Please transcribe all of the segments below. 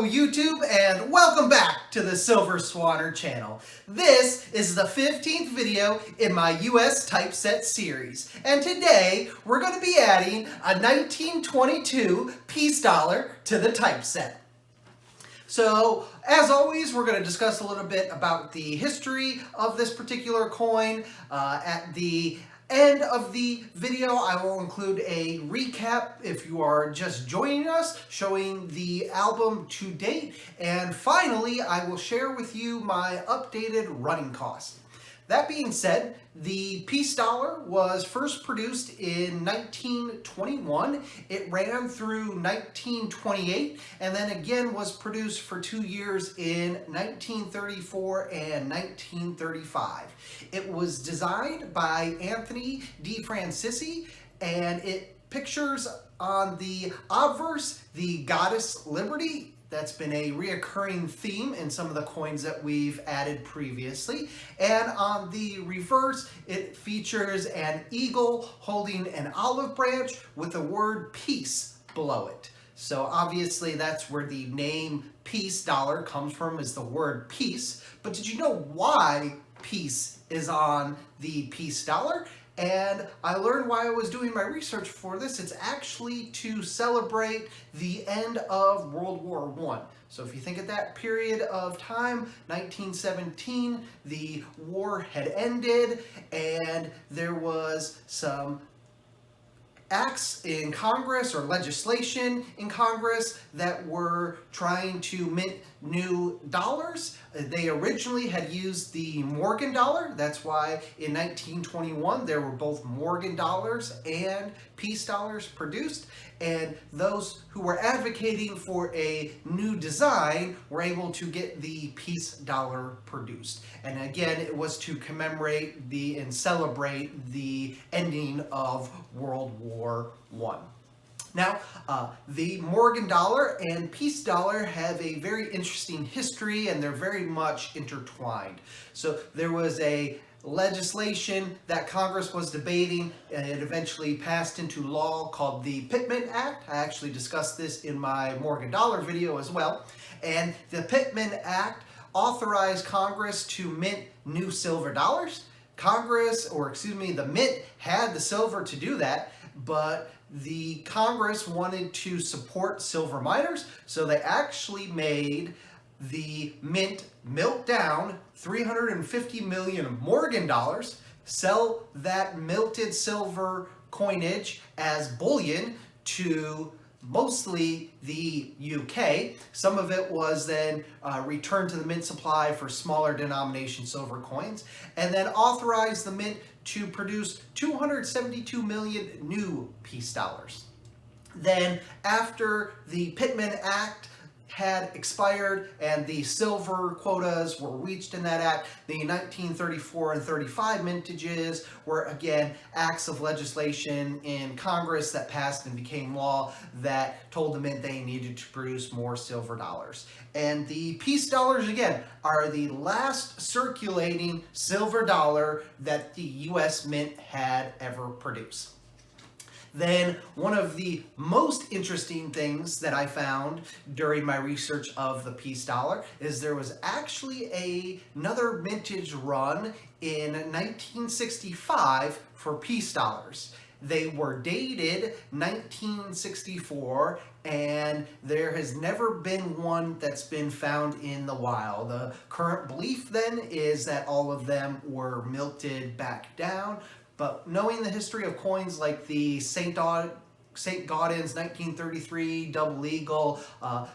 YouTube, and welcome back to the Silver Swanner channel. This is the 15th video in my US typeset series, and today we're going to be adding a 1922 peace dollar to the typeset. So, as always, we're going to discuss a little bit about the history of this particular coin. At the end of the video, I will include a recap if you are just joining us, showing the album to date. And finally, I will share with you my updated running cost. That being said, the peace dollar was first produced in 1921. It ran through 1928 and then again was produced for 2 years in 1934 and 1935. It was designed by Anthony DeFrancisi, and it pictures on the obverse the goddess Liberty. That's been a reoccurring theme in some of the coins that we've added previously. And on the reverse, it features an eagle holding an olive branch with the word peace below it. So obviously that's where the name peace dollar comes from, is the word peace. But did you know why peace is on the peace dollar? And I learned while I was doing my research for this, it's actually to celebrate the end of World War I. So if you think at that period of time, 1917, the war had ended and there was some acts in Congress or legislation in Congress that were trying to mint new dollars. They originally had used the Morgan dollar. That's why in 1921 there were both Morgan dollars and peace dollars produced. And those who were advocating for a new design were able to get the peace dollar produced. And again, it was to commemorate and celebrate the ending of World War I. Now, the Morgan dollar and peace dollar have a very interesting history, and they're very much intertwined. So there was a legislation that Congress was debating, and it eventually passed into law called the Pittman Act. I actually discussed this in my Morgan dollar video as well. And the Pittman Act authorized Congress to mint new silver dollars. The mint had the silver to do that, but the Congress wanted to support silver miners, so they actually made the mint melt down 350 million Morgan dollars, sell that melted silver coinage as bullion to mostly the UK. Some of it was then returned to the mint supply for smaller denomination silver coins, and then authorized the mint to produce 272 million new peace dollars. Then after the Pittman Act had expired and the silver quotas were reached in that act, the 1934 and 35 mintages were again acts of legislation in Congress that passed and became law that told the mint they needed to produce more silver dollars. And the peace dollars, again, are the last circulating silver dollar that the US Mint had ever produced. Then one of the most interesting things that I found during my research of the peace dollar is there was actually another mintage run in 1965 for peace dollars. They were dated 1964, and there has never been one that's been found in the wild. The current belief then is that all of them were melted back down. But knowing the history of coins like the St. Gaudens 1933 double eagle,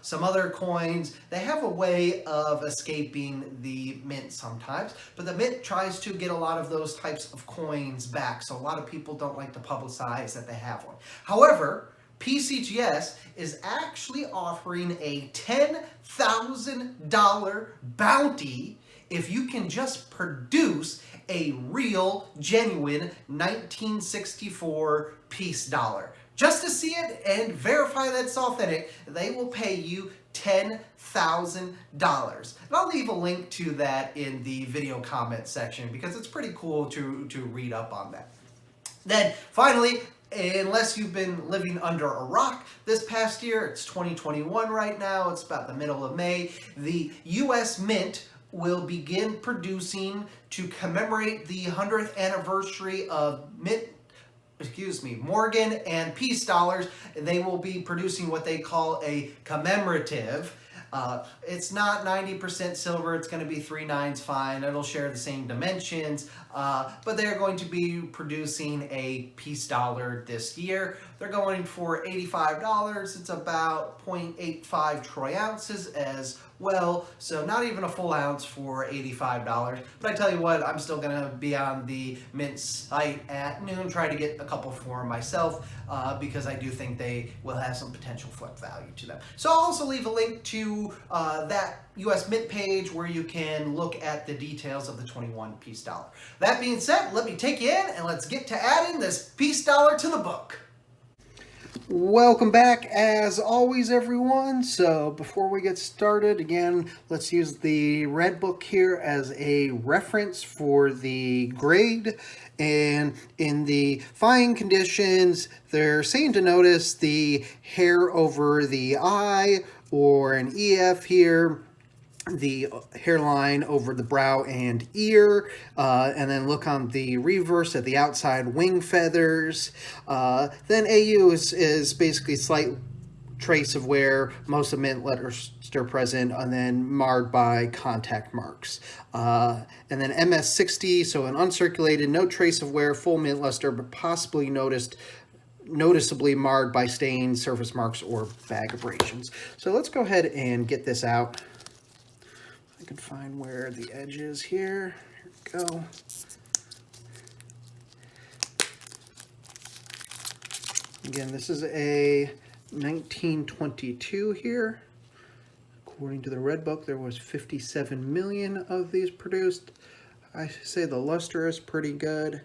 some other coins, they have a way of escaping the mint sometimes. But the mint tries to get a lot of those types of coins back, so a lot of people don't like to publicize that they have one. However, PCGS is actually offering a $10,000 bounty if you can just produce a real, genuine 1964 peace dollar. Just to see it and verify that it's authentic, they will pay you $10,000. And I'll leave a link to that in the video comment section because it's pretty cool to read up on that. Then finally, unless you've been living under a rock this past year, it's 2021 right now, it's about the middle of May, the U.S. Mint will begin producing, to commemorate the 100th anniversary of Morgan and Peace dollars. They will be producing what they call a commemorative. It's not 90% silver, it's going to be 3 nines fine, it'll share the same dimensions, but they're going to be producing a peace dollar this year. They're going for $85, it's about 0.85 troy ounces as well, so not even a full ounce for $85. But I tell you what, I'm still going to be on the Mint site at noon, try to get a couple for myself, because I do think they will have some potential flip value to them. So I'll also leave a link to that US Mint page where you can look at the details of the 21 peace dollar. That being said, let me take you in and let's get to adding this peace dollar to the book. Welcome back as always, everyone. So before we get started, again, let's use the red book here as a reference for the grade. And in the fine conditions, they're saying to notice the hair over the eye, or an EF here, the hairline over the brow and ear, and then look on the reverse at the outside wing feathers. Then AU is basically slight trace of wear, most of mint letters still present, and then marred by contact marks. And then MS60, so an uncirculated, no trace of wear, full mint luster, but possibly noticeably marred by stains, surface marks, or bag abrasions. So let's go ahead and get this out. I can find where the edge is here. Here we go. Again, this is a 1922 here. According to the red book, there was 57 million of these produced. I say the luster is pretty good.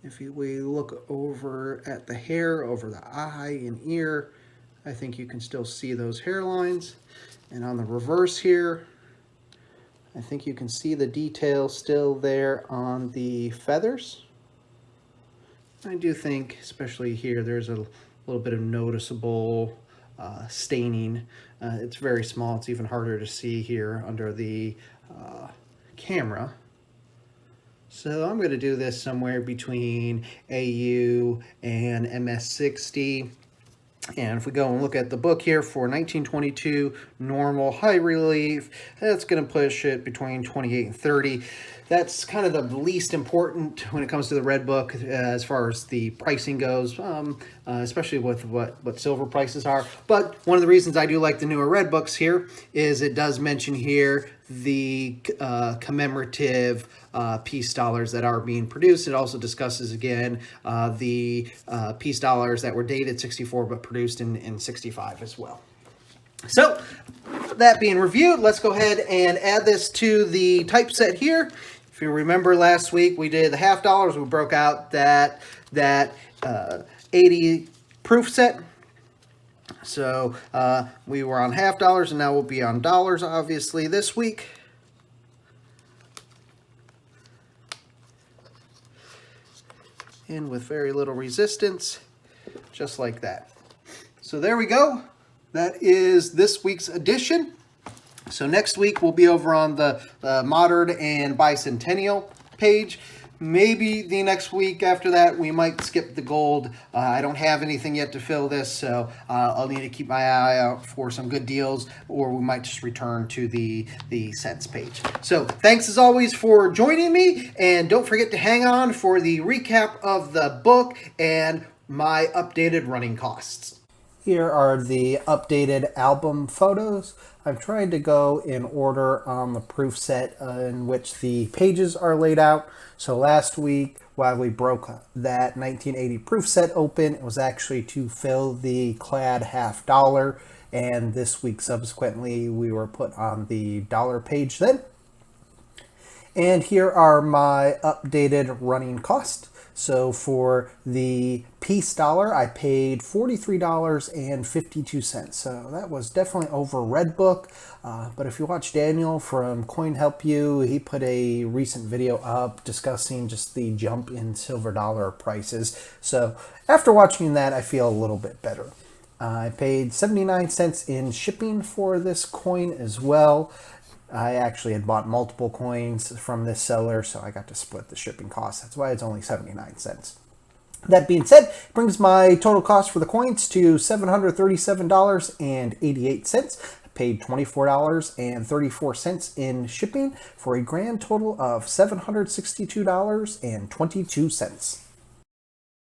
If we look over at the hair over the eye and ear, I think you can still see those hairlines. And on the reverse here, I think you can see the detail still there on the feathers. I do think, especially here, there's a little bit of noticeable staining. It's very small. It's even harder to see here under the camera. So I'm going to do this somewhere between AU and MS60. And if we go and look at the book here for 1922 normal high relief, that's going to push it between 28 and 30. That's kind of the least important when it comes to the red book as far as the pricing goes, especially with what silver prices are. But one of the reasons I do like the newer red books here is it does mention here the commemorative peace dollars that are being produced. It also discusses again the peace dollars that were dated 64 but produced in 65 as well. So that being reviewed, let's go ahead and add this to the typeset here. If you remember last week, we did the half dollars. We broke out that 80 proof set. So we were on half dollars, and now we'll be on dollars, obviously, this week. And with very little resistance, just like that. So there we go. That is this week's edition. So next week we'll be over on the modern and bicentennial page. Maybe the next week after that we might skip the gold. I don't have anything yet to fill this, so I'll need to keep my eye out for some good deals, or we might just return to the cents page. So thanks as always for joining me, and don't forget to hang on for the recap of the book and my updated running costs. Here are the updated album photos. I've tried to go in order on the proof set in which the pages are laid out. So last week, while we broke that 1980 proof set open, it was actually to fill the clad half dollar. And this week, subsequently, we were put on the dollar page then. And here are my updated running costs. So for the piece dollar, I paid $43.52. So that was definitely over Redbook. But if you watch Daniel from Coin Help You, he put a recent video up discussing just the jump in silver dollar prices. So after watching that, I feel a little bit better. I paid 79 cents in shipping for this coin as well. I actually had bought multiple coins from this seller, so I got to split the shipping costs. That's why it's only 79 cents. That being said, brings my total cost for the coins to $737.88. I paid $24.34 in shipping for a grand total of $762.22.